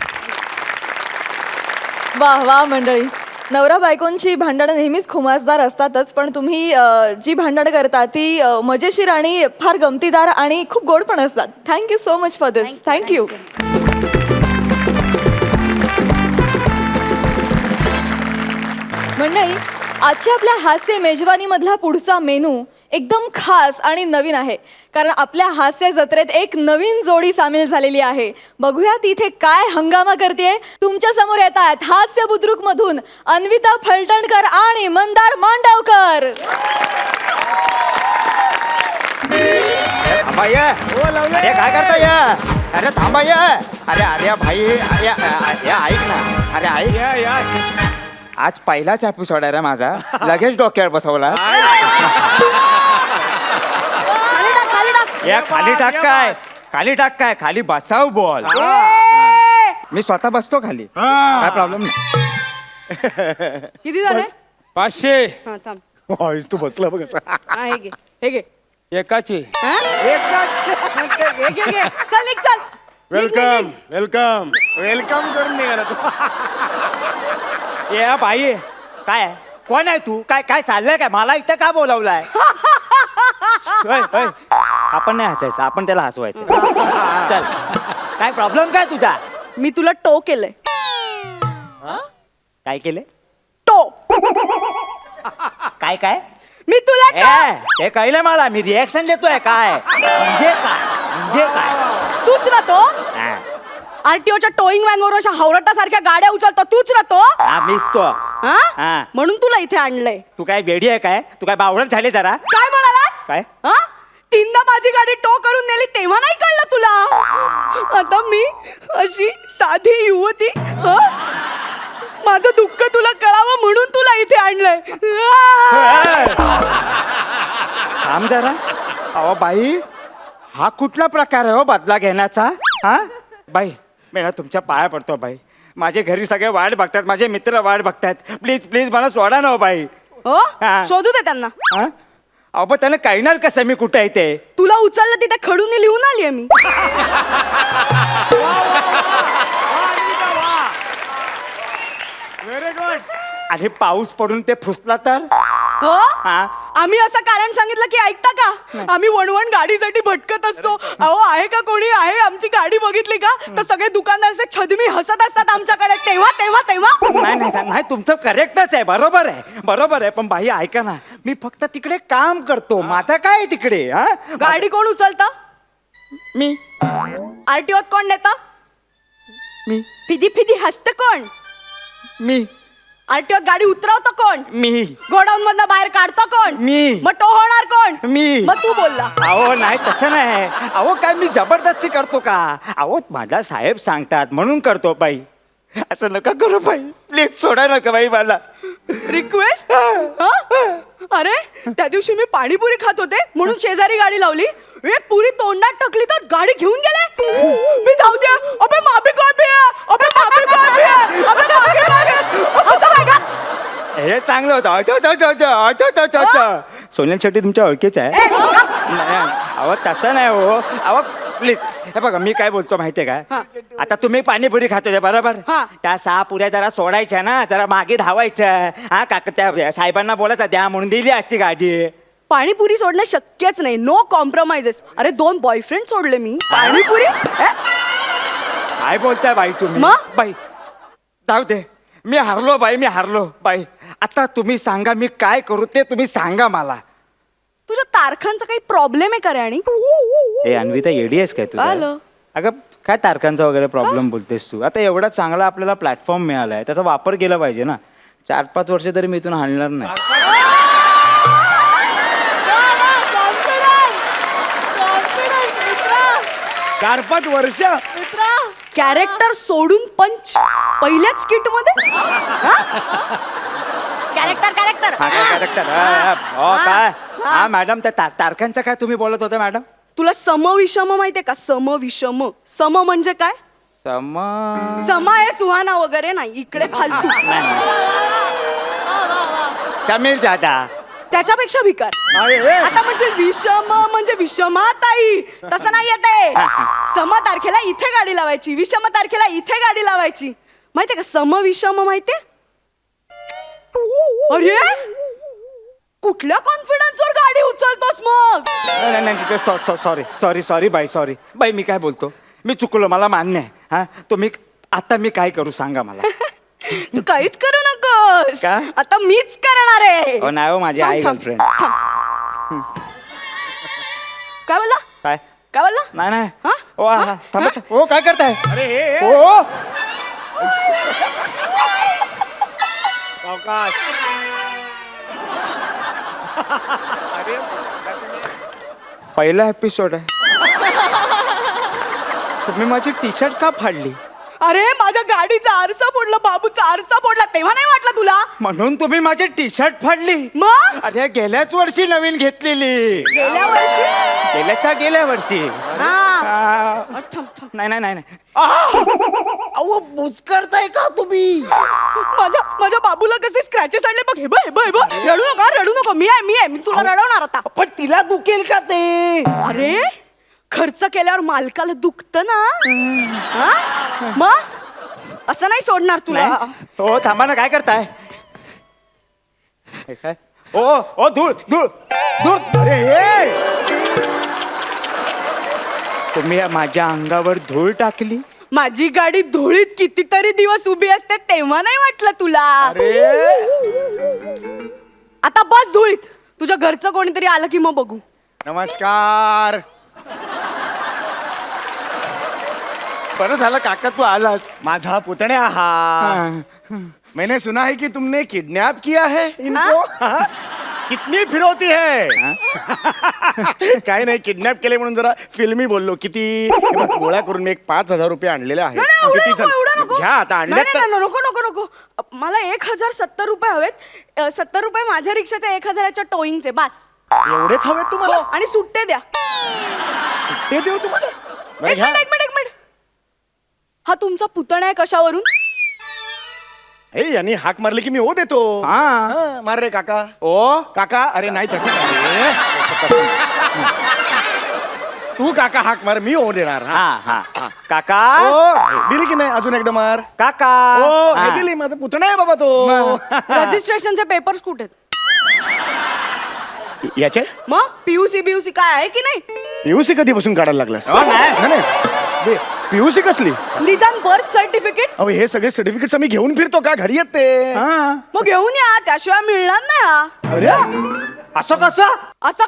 वा वा मंडळी, नवरा बायकोंची भांडणं नेहमीच खुमासदार असतातच, पण तुम्ही जी भांडणं करता ती मजेशीर आणि फार गमतीदार आणि खूप गोड पण असतात. Thank you so much for this. Thank you. मंडळी, आजच्या आपल्या हास्य मेजवानीमधला पुढचा मेनू एकदम खास आणि नवीन आहे, कारण आपल्या हास्य जत्रेत एक नवीन जोडी सामील झालेली आहे. बघूया तिथे काय हंगामा करते. तुमच्या समोर येत आहेत हास्य बुद्रुक मधून अन्विता फलटणकर आणि मंदार मांडवकर. अरे काय करता या? अरे थांबा या. अरे अरे भाई ऐक ना. अरे ऐक, आज पहिलाच एपिसोड आहे रे माझा, लगेच डोक्यावर बसवला. या खाली टाक काय, खाली टाक काय, खाली बसाव बॉल. मी स्वतः बसतो खाली, काय प्रॉब्लेम नाही. किती झाले? 500 हा, थांब. तू बसला बघ असा. हा, हे घे, हे घे. एकाची. हा? घे, घे, घे. चल निघ, चल. वेलकम वेलकम वेलकम करून निघाला तू. ये बाई, काय आहे? कोण आहे तू? काय काय चाललंय काय? मला इथं का बोलावलाय? आपण नाही हसायचं, आपण त्याला हसवायचं. चल, काय प्रॉब्लेम काय तुझा? मी तुला टो केलंय. काय केले? टो. काय काय? मी तुला ए, ते कळलं मला, मी रिएक्शन देतोय. काय म्हणजे काय, म्हणजे काय? तूच ना तो हा. आरटीओच्या टोईंग व्हॅन वर अशा हावरटासारख्या गाड्या उचलतो तूच ना तो. हा, मीच तो. हा? हा. म्हणून तुला इथे आणलंय. तू काय वेडी आहे काय? तू काय बावळट झाले जरा? काय म्हणालास? काय? हा? 3दा माझी गाडी टो करून नेली तेव्हा नाही कळलं तुला? आता मी अशी साधी युवती, हा? माझं दुःख तुला कळावं म्हणून तुला इथे आणलंय. थांब जरा. अहो बाई, हा कुठला प्रकार आहे हो बदला घेण्याचा? हा बाई, मी ना तुमच्या पाया पडतो बाई. माझे घरी सगळे वाट बघतात, माझे मित्र वाट बघतात. प्लीज प्लीज मला सोडा ना हो बाई. हो, हा. शोधू दे त्यांना. हा? अहो पण त्याला कळणार कसं मी कुठे आहे ते? तुला उचललं तिथे खडून लिहून आलीये मी. Very good. आणि पाऊस पडून ते फुसला तर? हो, हा? आम्ही असं कारण सांगितलं की ऐकता का? आम्ही वणवण गाडीसाठी भटकत असतो. अहो आहे का कोणी? आहे आमची गाडी बघितली का तर सगळे दुकानदार असे छदमी हसत असतात आमच्याकडे. तेव्हा तेव्हा तेव्हा नाही नाही नाही, तुमचं करेक्टच आहे, बरोबर आहे, बरोबर आहे. पण बाई ऐका ना, मी फक्त तिकडे काम करतो. माझं काय आहे तिकडे? हा, गाडी कोण उचलतं? मी आरटीओत कोण नेतं? मी फिदी फिदी हसत कोण? मी आरटीओत गाडी उतरवतं कोण? मी गोडाऊन मधनं बाहेर काढतं कोण? मी. मग तो होणार कोण? मी. मग तू बोलला. अहो नाही, तसं नाही. अहो काय मी जबरदस्ती करतो का? अहो माझा साहेब सांगतात म्हणून करतो बाई. असं नका करू बाई, प्लीज सोडा नका बाई मला. रिक्वेस्ट? अरे त्या दिवशी मी पाणीपुरी खात होते म्हणून शेजारी गाडी लावली. एक पुरी तोंडात टाकली तर गाडी घेऊन गेले. मी धावते, अबे माफी कर भी है, अबे माफी कर भी है, अबे माफी कर. असं काय का? हे चांगलं होतं. सोनल शेट्टी तुमच्या ओळखीच आहे? नाही, अहो तसं नाही हो. अहो प्लीज, हे बघा मी काय बोलतो माहितीये काय? आता तुम्ही पाणीपुरी खातो बरोबर? हा. त्या 6 पुऱ्या जरा सोडायच्या ना, जरा मागे धावायचं. हा काका, त्या साहेबांना बोलायचं द्या म्हणून दिली असती गाडी. पाणीपुरी सोडणं शक्यच नाही. No compromises. अरे 2 बॉयफ्रेंड सोडले मी. पाणीपुरी? काय बोलताय बाई तुम्ही? मग? बाई जाऊ दे, मी हारलो बाई, मी हारलो बाई. आता तुम्ही सांगा मी काय करू ते तुम्ही सांगा मला. तुझ्या तारखांचा काही प्रॉब्लेम आहे का रे? आणि ए अन्विता, येडी आहेस काय तू? आलं. अगं काय तारखांचा वगैरे प्रॉब्लेम बोलतेस तू? आता एवढा चांगला आपल्याला प्लॅटफॉर्म मिळालाय, त्याचा वापर केला पाहिजे ना. 4-5 वर्ष तरी मी इथून हालणार नाही. चार 5 वर्ष कॅरेक्टर सोडून पंच पहिल्याच किट मध्ये. कॅरेक्टर कॅरेक्टर हा काय कॅरेक्टर? हो काय? हा मॅडम, त्या तारखांचं काय तुम्ही बोलत होता मॅडम? तुला समविषम माहितीये का? समविषम. सम म्हणजे काय? समा आहे सुहाना वगैरे नाही. इकडे फालतू. समीर दादा. त्याच्यापेक्षा भिकार. आता म्हणजे विषम म्हणजे विषमाताई. तसं नाही येते. सम तारखेला इथे गाडी लावायची, विषम तारखेला इथे गाडी लावायची. माहितीये का? समविषम माहितीये? अरे कुठल्या कॉन्फिडन्सवर गाडी उचलतोस मग? सॉरी बाई सॉरी बाई मी काय बोलतो मी चुकलो मला मान्य आहे हा तुम्ही आता मी काय करू सांगा मला तू काहीच करू नकोस का? आता मीच करणार आहे. हो नाही हो माझी आई थांब, गर्लफ्रेंड थांब. काय बोलला काय काय बोलला नाही नाही हा? ओ हा, थांबा हा? ओ काय करताय अरे हे ओ सावकाश. अरे पहिला एपिसोड आहे तुम्ही माझी टी शर्ट का फाडली अरे माझ्या गाडीचा आरसा फोडला बाबूचा आरसा फोडला तेव्हा नाही वाटला तुला म्हणून तुम्ही माझी टी शर्ट फाडली मग अरे गेल्याच वर्षी नवीन घेतलेली गेल्या वर्षी गेल्या वर्षी हा. आ, थांब, थांब. नाही नाही नाही नाही. अहो बुचकरताय का तुम्ही? माझ्या बाबूला कसे स्क्रॅचेस आणले बघ हे बघ हे बघ हे बघ रडू नको मी आहे मी तुला रडवणार आता पण तिला दुखेल का ते? अरे खर्च केल्यावर मालकाला दुखत ना हा? मग असं नाही सोडणार तुला नाही. हो थांबा ना काय करताय हे काय ओ ओ धूळ धूळ धूळ अरे हे तुम्ही माझ्या अंगावर धूळ टाकली माझी गाडी धुळीत कितीतरी दिवस उभी असते तेव्हा नाही वाटलं तुला आता बस धुळीत तुझ्या घरचं कोणीतरी आलं की मग बघू. नमस्कार. बरं झालं काका तू आलास माझा पुतण्या हा. मैंने सुना है कि तुमने किडनैप किया है इनको. हाँ? कितनी फिरवती है काय नाही किडनॅप केले म्हणून जरा फिल्मी बोललो किती हे बघ, गोळा करून मी एक 5,000 रुपये आणलेले आहेत. नाही, नाही, किती एवढं नको, एवढं नको. घ्या आता नाही, आणल्यात नाही, तर. नाही, नको मला 1,070 रुपये हवेत 70 रुपये माझ्या रिक्षाचे 1,000च्या टोईंगचे बस एवढेच हवेत हो, तुम्हाला आणि सुट्टे द्या. ते देऊ तुम्हाला बरं, एक घ्या. मिनिट हा तुमचा पुतणा आहे कशावरून? हे यांनी हाक मारली की मी ओ देतो. हा, मार रे काका ओ काका अरे नाही तसं नाही. तू काका हाक मार मी ओ देणार. हा. हा हा काका ओ, दिली की नाही अजून एकदा मार. काका ओ हे हा. दिली माझा पुतणा आहे बाबा तो. रजिस्ट्रेशनचे पेपर्स कुठे आहेत? याचे मग पीयूसी काय आहे की नाही? पीयूसी कधीपासून काढायला लागलास? हो, नाही. पीयूसी कसली? निदान बर्थ सर्टिफिकेट अहो हे सगळे सर्टिफिकेट्स आम्ही घेऊन फिरतो का घरी येत ते. मग घेऊन या त्याशिवाय मिळणार नाही हा. अरे असं कसं असं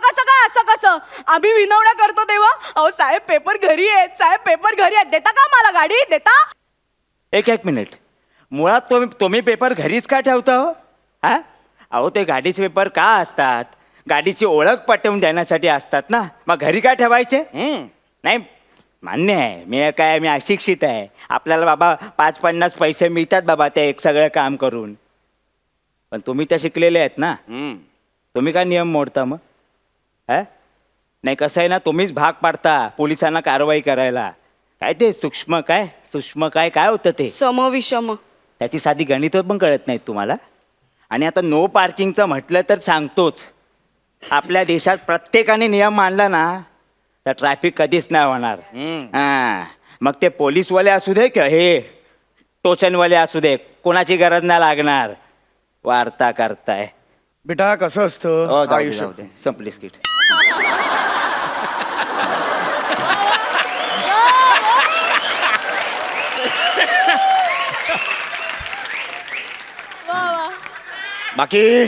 कसं आम्ही विनवण्या करतो तेव्हा अहो साहेब पेपर घरी आहेत देता का मला गाडी देता? एक मिनिट मुळात तुम्ही पेपर घरीच का ठेवता हो हा अहो ते गाडीचे पेपर का असतात गाडीची ओळख पटवून देण्यासाठी असतात ना मग घरी का ठेवायचे नाही मान्य आहे मी अशिक्षित आहे आपल्याला बाबा 5-50 पैसे मिळतात बाबा ते एक सगळं काम करून पण तुम्ही तर शिकलेले आहेत ना तुम्ही काय नियम मोडता मग हा नाही कसं आहे ना तुम्हीच भाग पाडता पोलिसांना कारवाई करायला काय ते सूक्ष्म काय होतं ते समविषम त्याची साधी गणितं पण कळत नाहीत तुम्हाला आणि आता नो पार्किंगचं म्हटलं तर सांगतोच आपल्या देशात प्रत्येकाने नियम मांडला ना तर ट्रॅफिक कधीच नाही होणार हां मग ते पोलीसवाले असू दे किंवा हे टोचनवाले असू दे कोणाची गरज नाही लागणार वार्ता करताय बेटा कसं असतं आयुष्य. जाऊ दे संपली स्किट बाकी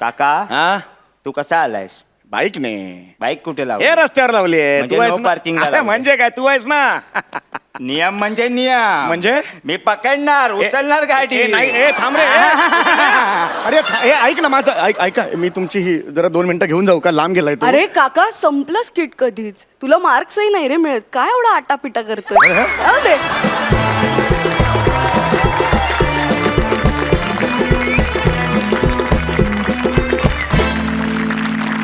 काका हा तू कसा आलायस बाईक ने बाईक कुठे लाव हे रस्त्यावर लावली आहे. म्हणजे तू आहेस no ना? parking ला अरे लावली. म्हणजे काय तू आहेस ना नियम म्हणजे नियम म्हणजे? मी पकडणार उचलणार गाडी ए, नाही ए थांब रे अरे हे ऐक ना माझं ऐका मी तुमची ही जरा 2 मिनिटं घेऊन जाऊ का लांब गेलाय तू अरे काका संपलं स्किट कधीच तुला मार्क्सही नाही रे मिळत काय एवढा आटापिटा करतोय जाऊ दे.